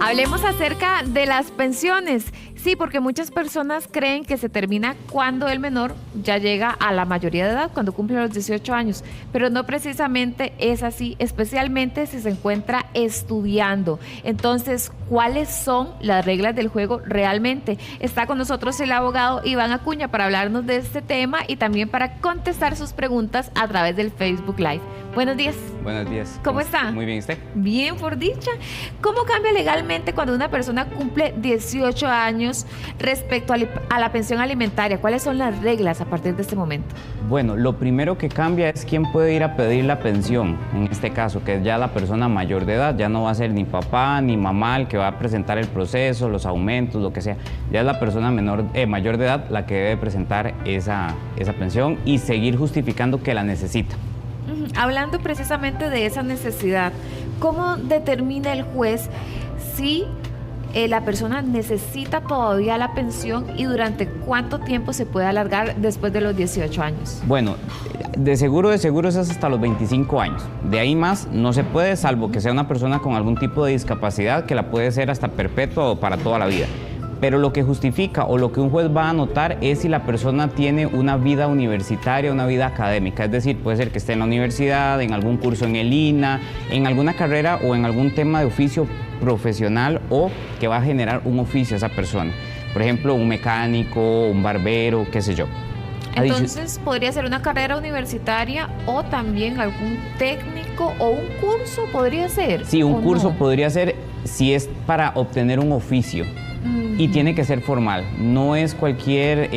Hablemos acerca de las pensiones. Sí, porque muchas personas creen que se termina cuando el menor ya llega a la mayoría de edad, cuando cumple los 18 años, pero no precisamente es así, especialmente si se encuentra estudiando. Entonces, ¿cuáles son las reglas del juego realmente? Está con nosotros el abogado Iván Acuña para hablarnos de este tema y también para contestar sus preguntas a través del Facebook Live. Buenos días. Buenos días. ¿Cómo está? Muy bien, ¿usted? Bien, por dicha. ¿Cómo cambia legalmente cuando una persona cumple 18 años respecto a la pensión alimentaria? ¿Cuáles son las reglas a partir de este momento? Bueno, lo primero que cambia es quién puede ir a pedir la pensión, en este caso, que es ya la persona mayor de edad. Ya no va a ser ni papá ni mamá el que va a presentar el proceso, los aumentos, lo que sea. Ya es la persona mayor de edad la que debe presentar esa pensión y seguir justificando que la necesita. Hablando precisamente de esa necesidad, ¿cómo determina el juez si la persona necesita todavía la pensión y durante cuánto tiempo se puede alargar después de los 18 años? Bueno, de seguro es hasta los 25 años. De ahí más no se puede, salvo que sea una persona con algún tipo de discapacidad que la puede ser hasta perpetua o para toda la vida. Pero lo que justifica o lo que un juez va a anotar es si la persona tiene una vida universitaria, una vida académica. Es decir, puede ser que esté en la universidad, en algún curso en el INA, en alguna carrera o en algún tema de oficio profesional o que va a generar un oficio a esa persona. Por ejemplo, un mecánico, un barbero, qué sé yo. Entonces, podría ser una carrera universitaria o también algún técnico o un curso, ¿podría ser? Sí, un curso podría ser si es para obtener un oficio. Y tiene que ser formal, no es cualquier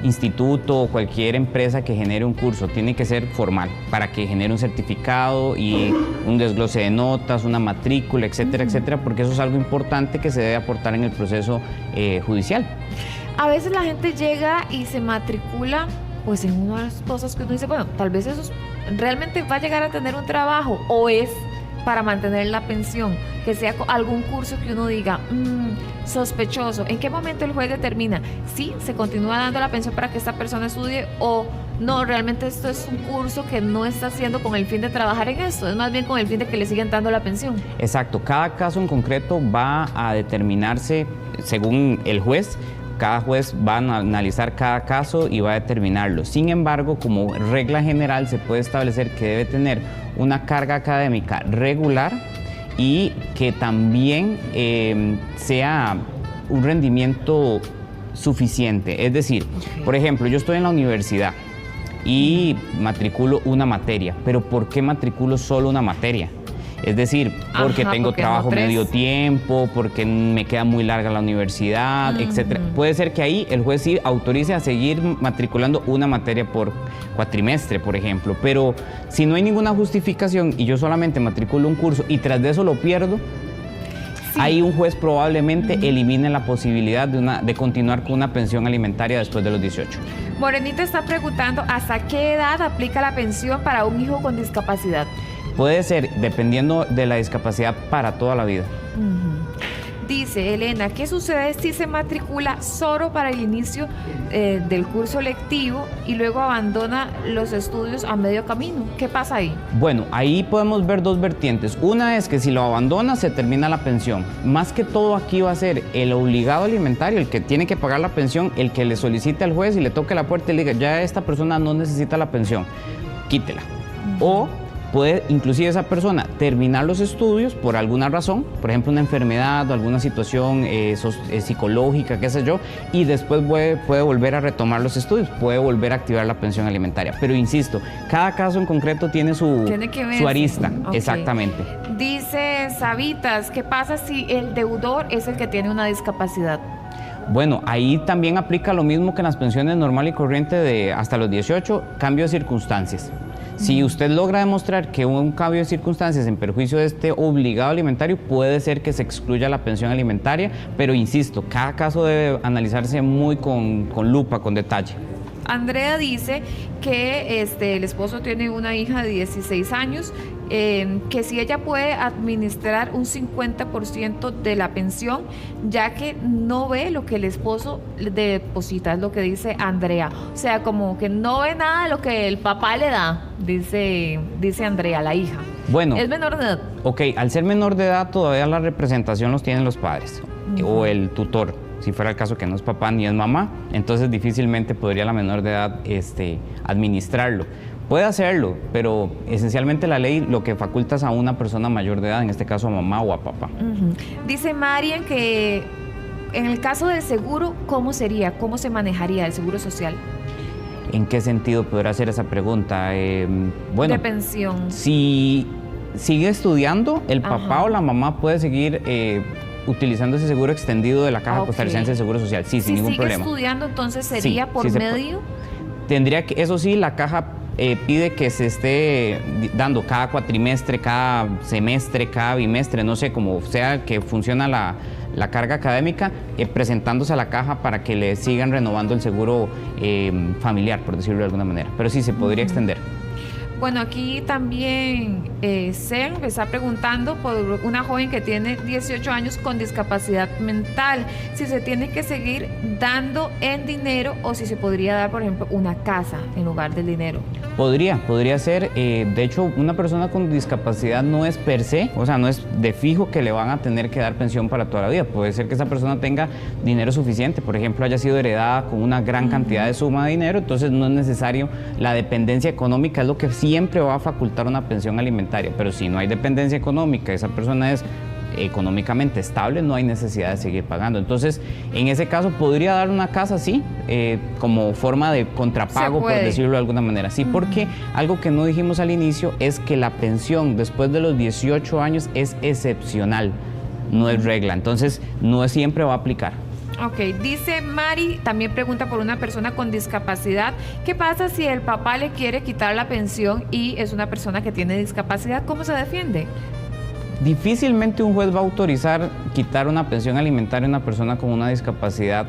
instituto o cualquier empresa que genere un curso, tiene que ser formal para que genere un certificado y un desglose de notas, una matrícula, etcétera, etcétera, porque eso es algo importante que se debe aportar en el proceso judicial. A veces la gente llega y se matricula pues en unas cosas que uno dice, bueno, tal vez eso realmente va a llegar a tener un trabajo o es para mantener la pensión, que sea algún curso que uno diga, sospechoso. ¿En qué momento el juez determina si se continúa dando la pensión para que esta persona estudie o no, realmente esto es un curso que no está haciendo con el fin de trabajar en esto, es más bien con el fin de que le siguen dando la pensión? Exacto, cada caso en concreto va a determinarse según el juez. Cada juez va a analizar cada caso y va a determinarlo. Sin embargo, como regla general, se puede establecer que debe tener una carga académica regular y que también sea un rendimiento suficiente. Es decir, por ejemplo, yo estoy en la universidad y matriculo una materia, pero ¿por qué matriculo solo una materia? Es decir, porque tengo trabajo medio tiempo, porque me queda muy larga la universidad, etcétera. Puede ser que ahí el juez sí autorice a seguir matriculando una materia por cuatrimestre, por ejemplo. Pero si no hay ninguna justificación y yo solamente matriculo un curso y tras de eso lo pierdo, ahí un juez probablemente elimine la posibilidad de continuar con una pensión alimentaria después de los 18. Morenita está preguntando, ¿hasta qué edad aplica la pensión para un hijo con discapacidad? Puede ser, dependiendo de la discapacidad, para toda la vida. Dice Elena, ¿qué sucede si se matricula solo para el inicio del curso lectivo y luego abandona los estudios a medio camino? ¿Qué pasa ahí? Bueno, ahí podemos ver dos vertientes. Una es que si lo abandona, se termina la pensión. Más que todo aquí va a ser el obligado alimentario, el que tiene que pagar la pensión, el que le solicite al juez y le toque la puerta y le diga, ya esta persona no necesita la pensión, quítela. O puede inclusive esa persona terminar los estudios por alguna razón, por ejemplo una enfermedad o alguna situación psicológica, qué sé yo, y después puede volver a retomar los estudios, puede volver a activar la pensión alimentaria. Pero insisto, cada caso en concreto tiene su arista. Okay. Exactamente. Dice Sabitas, ¿qué pasa si el deudor es el que tiene una discapacidad? Bueno, ahí también aplica lo mismo que en las pensiones normal y corriente de hasta los 18, cambio de circunstancias. Si usted logra demostrar que hubo un cambio de circunstancias en perjuicio de este obligado alimentario, puede ser que se excluya la pensión alimentaria, pero insisto, cada caso debe analizarse muy con lupa, con detalle. Andrea dice que el esposo tiene una hija de 16 años, que si ella puede administrar un 50% de la pensión, ya que no ve lo que el esposo le deposita, es lo que dice Andrea. O sea, como que no ve nada de lo que el papá le da, dice Andrea, la hija. Bueno. Es menor de edad. Ok, al ser menor de edad todavía la representación los tienen los padres o el tutor. Si fuera el caso que no es papá ni es mamá, entonces difícilmente podría la menor de edad administrarlo. Puede hacerlo, pero esencialmente la ley lo que faculta es a una persona mayor de edad, en este caso a mamá o a papá. Dice Marian que en el caso del seguro, ¿cómo sería? ¿Cómo se manejaría el seguro social? ¿En qué sentido podrá hacer esa pregunta? Bueno, de pensión. Si sigue estudiando, el papá Ajá. o la mamá puede seguir utilizando ese seguro extendido de la Caja Costarricense de Seguro Social, sí, sin ningún problema. Si sigue estudiando, entonces sería Sí, por sí se medio... Tendría que, eso sí, la Caja pide que se esté dando cada cuatrimestre, cada semestre, cada bimestre, no sé, como sea que funciona la carga académica, presentándose a la Caja para que le sigan renovando el seguro familiar, por decirlo de alguna manera. Pero sí, se podría extender. Bueno, aquí también Sen me está preguntando por una joven que tiene 18 años con discapacidad mental, si se tiene que seguir dando en dinero o si se podría dar, por ejemplo, una casa en lugar del dinero. Podría ser, de hecho, una persona con discapacidad no es per se, o sea, no es de fijo que le van a tener que dar pensión para toda la vida. Puede ser que esa persona tenga dinero suficiente, por ejemplo, haya sido heredada con una gran cantidad de suma de dinero, entonces no es necesario. La dependencia económica es lo que siempre va a facultar una pensión alimentaria, pero si no hay dependencia económica, esa persona es económicamente estable, no hay necesidad de seguir pagando. Entonces, en ese caso, podría dar una casa, sí, como forma de contrapago, por decirlo de alguna manera. Sí, porque algo que no dijimos al inicio es que la pensión después de los 18 años es excepcional, no es regla. Entonces, no siempre va a aplicar. Ok, dice Mari, también pregunta por una persona con discapacidad. ¿Qué pasa si el papá le quiere quitar la pensión y es una persona que tiene discapacidad? ¿Cómo se defiende? Difícilmente un juez va a autorizar quitar una pensión alimentaria a una persona con una discapacidad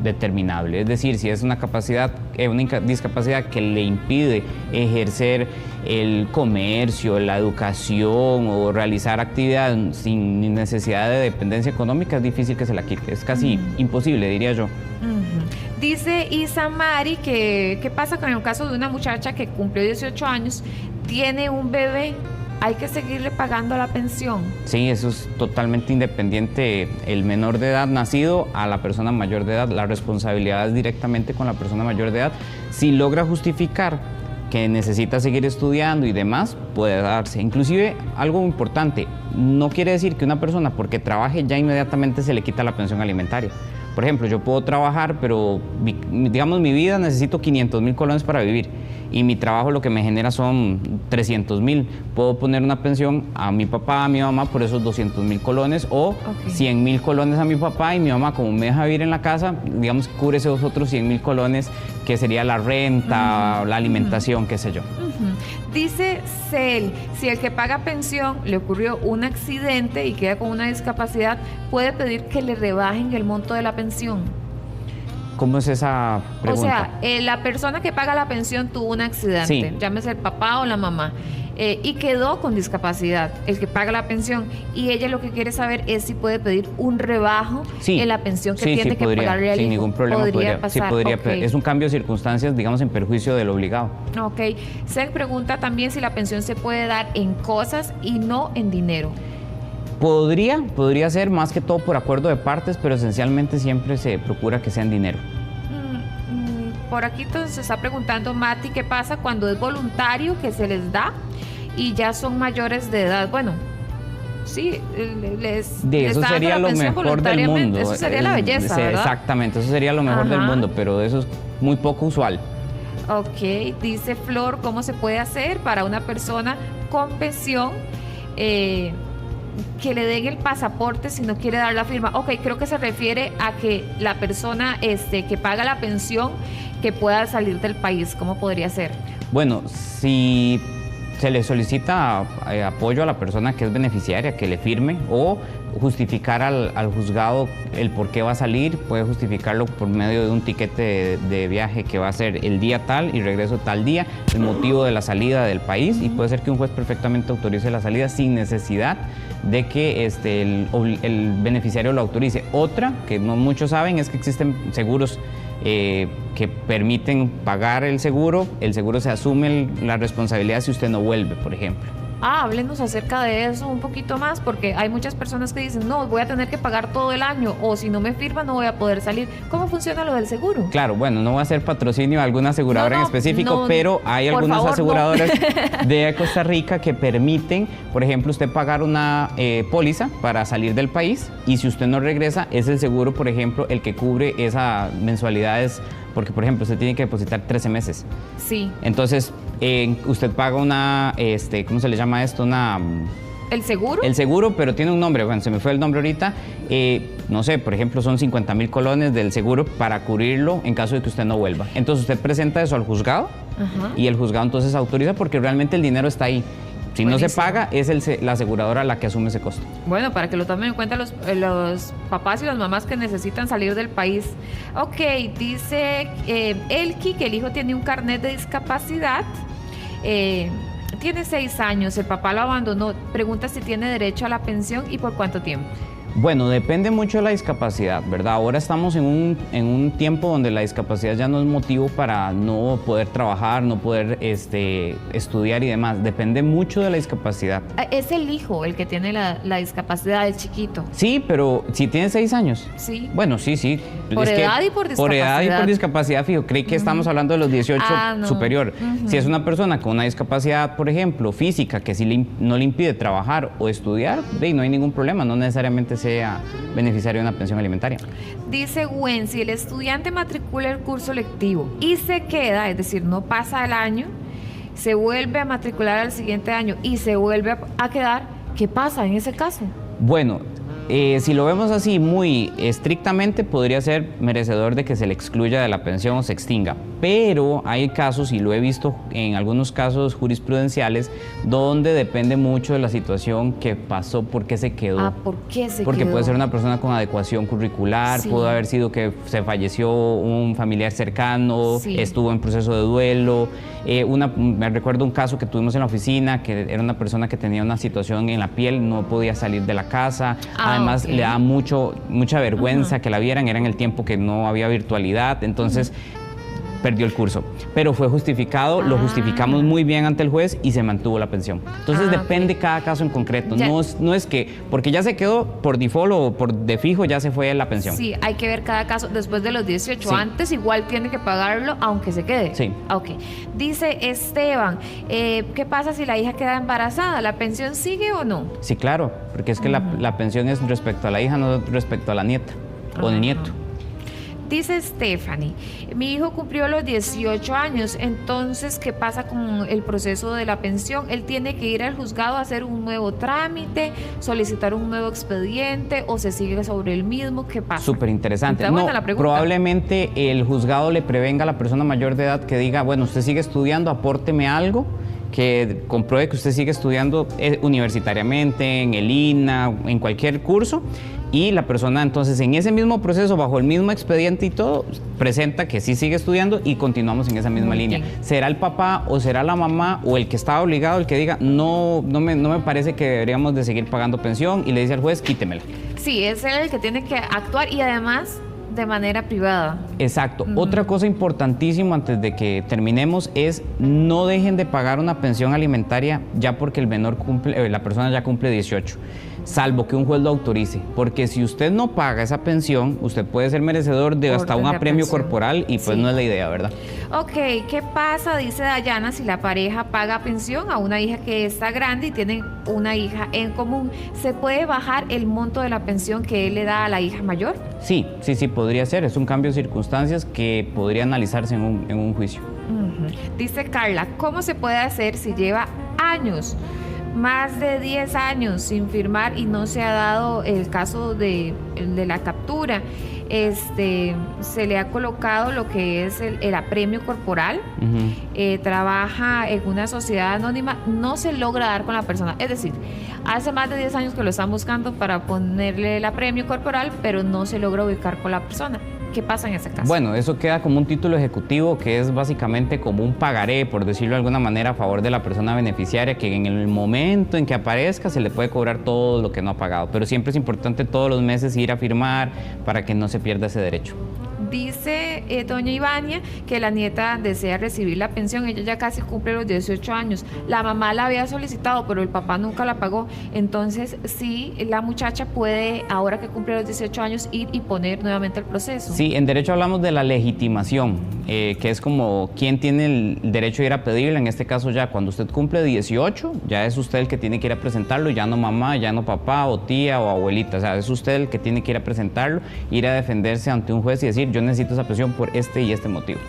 determinable. Es decir, si es una discapacidad que le impide ejercer el comercio, la educación o realizar actividades sin necesidad de dependencia económica, es difícil que se la quite. Es casi imposible, diría yo. Dice Isamari que qué pasa con el caso de una muchacha que cumplió 18 años, tiene un bebé. ¿Hay que seguirle pagando la pensión? Sí, eso es totalmente independiente. El menor de edad nacido a la persona mayor de edad, la responsabilidad es directamente con la persona mayor de edad. Si logra justificar que necesita seguir estudiando y demás, puede darse. Inclusive, algo importante, no quiere decir que una persona porque trabaje ya inmediatamente se le quita la pensión alimentaria. Por ejemplo, yo puedo trabajar, pero digamos mi vida necesito 500,000 colones para vivir y mi trabajo lo que me genera son 300,000. Puedo poner una pensión a mi papá, a mi mamá por esos 200,000 colones o 100,000 colones a mi papá y mi mamá, como me deja vivir en la casa, digamos, cubre esos otros 100,000 colones que sería la renta, la alimentación, qué sé yo. Dice Cel, si el que paga pensión le ocurrió un accidente y queda con una discapacidad, puede pedir que le rebajen el monto de la pensión. ¿Cómo es esa pregunta? O sea, la persona que paga la pensión tuvo un accidente, sí, llámese el papá o la mamá, y quedó con discapacidad, el que paga la pensión, y ella lo que quiere saber es si puede pedir un rebajo en la pensión que tiene que pagarle al hijo. Sin ningún problema podría pasar. Sí, podría. Es un cambio de circunstancias, digamos, en perjuicio del obligado. Ok. Se pregunta también si la pensión se puede dar en cosas y no en dinero. Podría ser más que todo por acuerdo de partes, pero esencialmente siempre se procura que sea en dinero. Por aquí entonces se está preguntando Mati, ¿qué pasa cuando es voluntario que se les da y ya son mayores de edad? Bueno, sí, eso sería lo mejor del mundo. Eso sería la belleza, ¿verdad? Exactamente, eso sería lo mejor del mundo, pero eso es muy poco usual. Ok, dice Flor, ¿cómo se puede hacer para una persona con pensión que le den el pasaporte si no quiere dar la firma? Ok, creo que se refiere a que la persona que paga la pensión que pueda salir del país. ¿Cómo podría ser? Bueno, si se le solicita apoyo a la persona que es beneficiaria, que le firme o justificar al juzgado el por qué va a salir, puede justificarlo por medio de un tiquete de viaje que va a ser el día tal y regreso tal día, el motivo de la salida del país, y puede ser que un juez perfectamente autorice la salida sin necesidad de que el beneficiario lo autorice. Otra, que no muchos saben, es que existen seguros que permiten pagar el seguro se asume la responsabilidad si usted no vuelve, por ejemplo. Háblenos acerca de eso un poquito más, porque hay muchas personas que dicen, no, voy a tener que pagar todo el año, o si no me firma no voy a poder salir. ¿Cómo funciona lo del seguro? Claro, bueno, no voy a hacer patrocinio a alguna aseguradora en específico, pero hay por algunas favor, aseguradoras de Costa Rica que permiten, por ejemplo, usted pagar una póliza para salir del país, y si usted no regresa, es el seguro, por ejemplo, el que cubre esas mensualidades, porque, por ejemplo, usted tiene que depositar 13 meses. Sí. Entonces, usted paga una, ¿cómo se le llama esto? ¿El seguro? El seguro, pero tiene un nombre, bueno, se me fue el nombre ahorita. No sé, por ejemplo, son 50,000 colones del seguro para cubrirlo en caso de que usted no vuelva. Entonces, usted presenta eso al juzgado. Ajá. Y el juzgado entonces autoriza porque realmente el dinero está ahí. Si buenísimo. No se paga, es la aseguradora la que asume ese costo. Bueno, para que lo tomen en cuenta los papás y las mamás que necesitan salir del país. Ok, dice Elki que el hijo tiene un carnet de discapacidad. Tiene 6 años, el papá lo abandonó. Pregunta si tiene derecho a la pensión y por cuánto tiempo. Bueno, depende mucho de la discapacidad, ¿verdad? Ahora estamos en un tiempo donde la discapacidad ya no es motivo para no poder trabajar, no poder estudiar y demás. Depende mucho de la discapacidad. Es el hijo el que tiene la discapacidad, el chiquito. Sí, pero si tiene 6 años. Sí. Bueno, sí. Por edad y por discapacidad. Por edad y por discapacidad, fijo. Creí que estamos hablando de los 18 superior. Si es una persona con una discapacidad, por ejemplo, física, que sí no le impide trabajar o estudiar, no hay ningún problema, no necesariamente sea beneficiario de una pensión alimentaria. Dice Gwen, si el estudiante matricula el curso lectivo y se queda, es decir, no pasa el año, se vuelve a matricular al siguiente año y se vuelve a quedar, ¿qué pasa en ese caso? Bueno, si lo vemos así muy estrictamente, podría ser merecedor de que se le excluya de la pensión o se extinga. Pero hay casos, y lo he visto en algunos casos jurisprudenciales, donde depende mucho de la situación que pasó, por qué se quedó. ¿Por qué se Porque quedó? puede ser una persona con adecuación curricular, sí. Pudo haber sido que se falleció un familiar cercano, sí. Estuvo en proceso de duelo. Me recuerdo un caso que tuvimos en la oficina, que era una persona que tenía una situación en la piel, no podía salir de la casa. Además, le da mucha vergüenza que la vieran, era en el tiempo que no había virtualidad, entonces perdió el curso. Pero fue justificado, lo justificamos muy bien ante el juez y se mantuvo la pensión. Entonces depende cada caso en concreto, no es que porque ya se quedó por default o por de fijo ya se fue la pensión. Sí, hay que ver cada caso después de los 18, antes igual tiene que pagarlo aunque se quede. Sí. Ok, dice Esteban, ¿qué pasa si la hija queda embarazada? ¿La pensión sigue o no? Sí, claro, porque es que la pensión es respecto a la hija, no respecto a la nieta o el nieto. Dice Stephanie, mi hijo cumplió los 18 años, entonces, ¿qué pasa con el proceso de la pensión? Él tiene que ir al juzgado a hacer un nuevo trámite, solicitar un nuevo expediente o se sigue sobre el mismo, ¿qué pasa? Súper interesante. No, probablemente el juzgado le prevenga a la persona mayor de edad que diga, bueno, usted sigue estudiando, apórteme algo, que compruebe que usted sigue estudiando universitariamente, en el INA, en cualquier curso, y la persona entonces en ese mismo proceso, bajo el mismo expediente y todo, presenta que sí sigue estudiando y continuamos en esa misma línea. ¿Será el papá o será la mamá o el que está obligado el que diga, no me parece que deberíamos de seguir pagando pensión, y le dice al juez, quítemela? Sí, es él el que tiene que actuar y además de manera privada. Exacto. Otra cosa importantísima antes de que terminemos es no dejen de pagar una pensión alimentaria ya porque el menor la persona ya cumple 18. Salvo que un juez lo autorice, porque si usted no paga esa pensión, usted puede ser merecedor de hasta un apremio corporal y pues no es la idea, ¿verdad? Ok, ¿qué pasa, dice Dayana, si la pareja paga pensión a una hija que está grande y tienen una hija en común? ¿Se puede bajar el monto de la pensión que él le da a la hija mayor? Sí, podría ser. Es un cambio de circunstancias que podría analizarse en un juicio. Dice Carla, ¿cómo se puede hacer si lleva años? Más de 10 años sin firmar y no se ha dado el caso de la captura. Se le ha colocado lo que es el apremio corporal. Trabaja en una sociedad anónima, no se logra dar con la persona. Es decir, hace más de 10 años que lo están buscando para ponerle el apremio corporal, pero no se logra ubicar con la persona. ¿Qué pasa en ese caso? Bueno, eso queda como un título ejecutivo que es básicamente como un pagaré, por decirlo de alguna manera, a favor de la persona beneficiaria, que en el momento en que aparezca se le puede cobrar todo lo que no ha pagado. Pero siempre es importante todos los meses ir a firmar para que no se pierda ese derecho. Dice doña Ivania que la nieta desea recibir la pensión, ella ya casi cumple los 18 años, la mamá la había solicitado, pero el papá nunca la pagó, entonces sí, la muchacha puede, ahora que cumple los 18 años, ir y poner nuevamente el proceso. Sí, en derecho hablamos de la legitimación, que es como quién tiene el derecho de ir a pedirla. En este caso, ya cuando usted cumple 18, ya es usted el que tiene que ir a presentarlo, ya no mamá, ya no papá o tía o abuelita, o sea, es usted el que tiene que ir a presentarlo, ir a defenderse ante un juez y decir, yo necesito esa pensión por este y este motivo.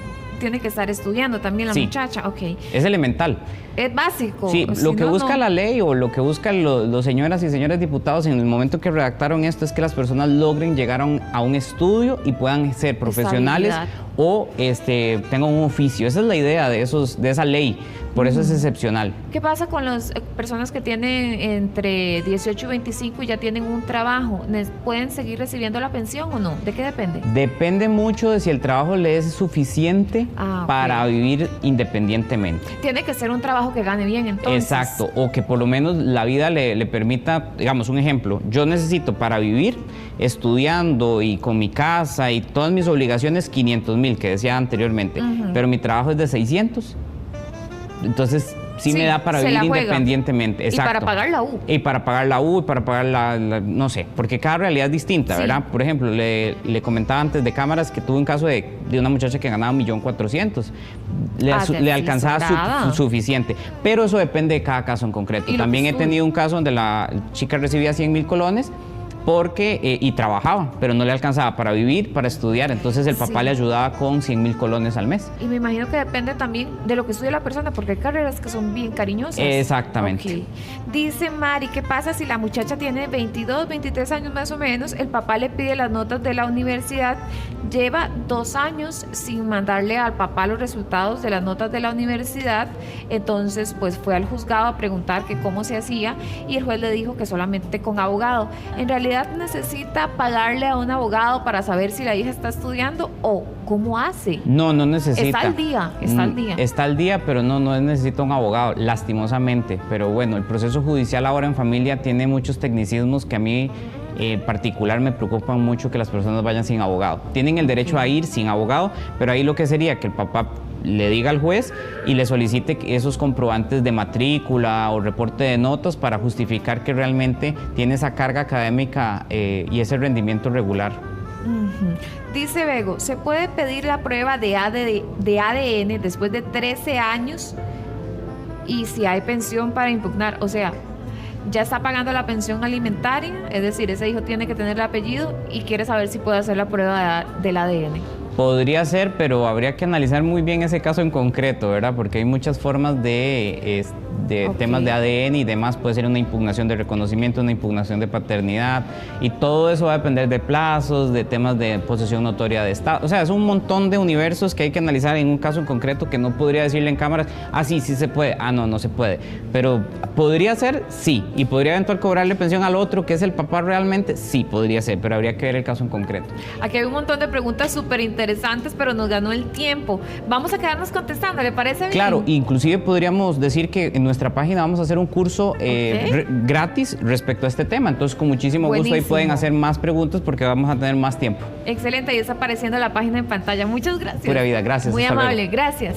Tiene que estar estudiando también la muchacha, ok. Es elemental. Es básico. Sí, lo que busca la ley o lo que buscan los señoras y señores diputados en el momento que redactaron esto es que las personas logren llegar a un estudio y puedan ser profesionales o tengan un oficio. Esa es la idea de esa ley, por eso es excepcional. ¿Qué pasa con las personas que tienen entre 18 y 25 y ya tienen un trabajo? ¿Pueden seguir recibiendo la pensión o no? ¿De qué depende? Depende mucho de si el trabajo le es suficiente para vivir independientemente. Tiene que ser un trabajo que gane bien, entonces. Exacto, o que por lo menos la vida le permita, digamos, un ejemplo, yo necesito para vivir estudiando y con mi casa y todas mis obligaciones 500,000 que decía anteriormente, pero mi trabajo es de 600, entonces sí me da para vivir independientemente. Exacto. Y para pagar la U. Y para pagar la U, y para pagar no sé, porque cada realidad es distinta, ¿verdad? Por ejemplo, le comentaba antes de cámaras que tuve un caso de una muchacha que ganaba 1,400,000. Le alcanzaba suficiente, pero eso depende de cada caso en concreto. También he tenido un caso donde la chica recibía 100,000 colones y trabajaba, pero no le alcanzaba para vivir, para estudiar, entonces el papá le ayudaba con 100,000 colones al mes. Y me imagino que depende también de lo que estudie la persona, porque hay carreras que son bien cariñosas. Exactamente. Okay. Dice Mari, ¿qué pasa si la muchacha tiene 22, 23 años más o menos? El papá le pide las notas de la universidad, lleva 2 años sin mandarle al papá los resultados de las notas de la universidad, entonces pues fue al juzgado a preguntar que cómo se hacía y el juez le dijo que solamente con abogado. En realidad necesita pagarle a un abogado para saber si la hija está estudiando o cómo hace. No necesita. Está al día. Está al día, pero no necesita un abogado, lastimosamente. Pero bueno, el proceso judicial ahora en familia tiene muchos tecnicismos que a mí en particular me preocupan mucho que las personas vayan sin abogado. Tienen el derecho a ir sin abogado, pero ahí lo que sería que el papá le diga al juez y le solicite esos comprobantes de matrícula o reporte de notas para justificar que realmente tiene esa carga académica y ese rendimiento regular. Dice Bego, ¿se puede pedir la prueba de ADN después de 13 años? Y si hay pensión para impugnar, o sea, ya está pagando la pensión alimentaria, es decir, ese hijo tiene que tener el apellido y quiere saber si puede hacer la prueba del ADN. Podría ser, pero habría que analizar muy bien ese caso en concreto, ¿verdad? Porque hay muchas formas de temas de ADN y demás. Puede ser una impugnación de reconocimiento, una impugnación de paternidad, y todo eso va a depender de plazos, de temas de posesión notoria de Estado. O sea, es un montón de universos que hay que analizar en un caso en concreto que no podría decirle en cámaras, sí se puede, no se puede. Pero podría ser, sí, y podría eventualmente cobrarle pensión al otro, que es el papá realmente, sí, podría ser, pero habría que ver el caso en concreto. Aquí hay un montón de preguntas súper interesantes, pero nos ganó el tiempo. Vamos a quedarnos contestando, ¿le parece bien? Claro, inclusive podríamos decir que en nuestra página vamos a hacer un curso gratis respecto a este tema, entonces con muchísimo gusto ahí pueden hacer más preguntas porque vamos a tener más tiempo. Excelente, ahí está apareciendo la página en pantalla. Muchas gracias. Pura vida, gracias. Muy amable, gracias.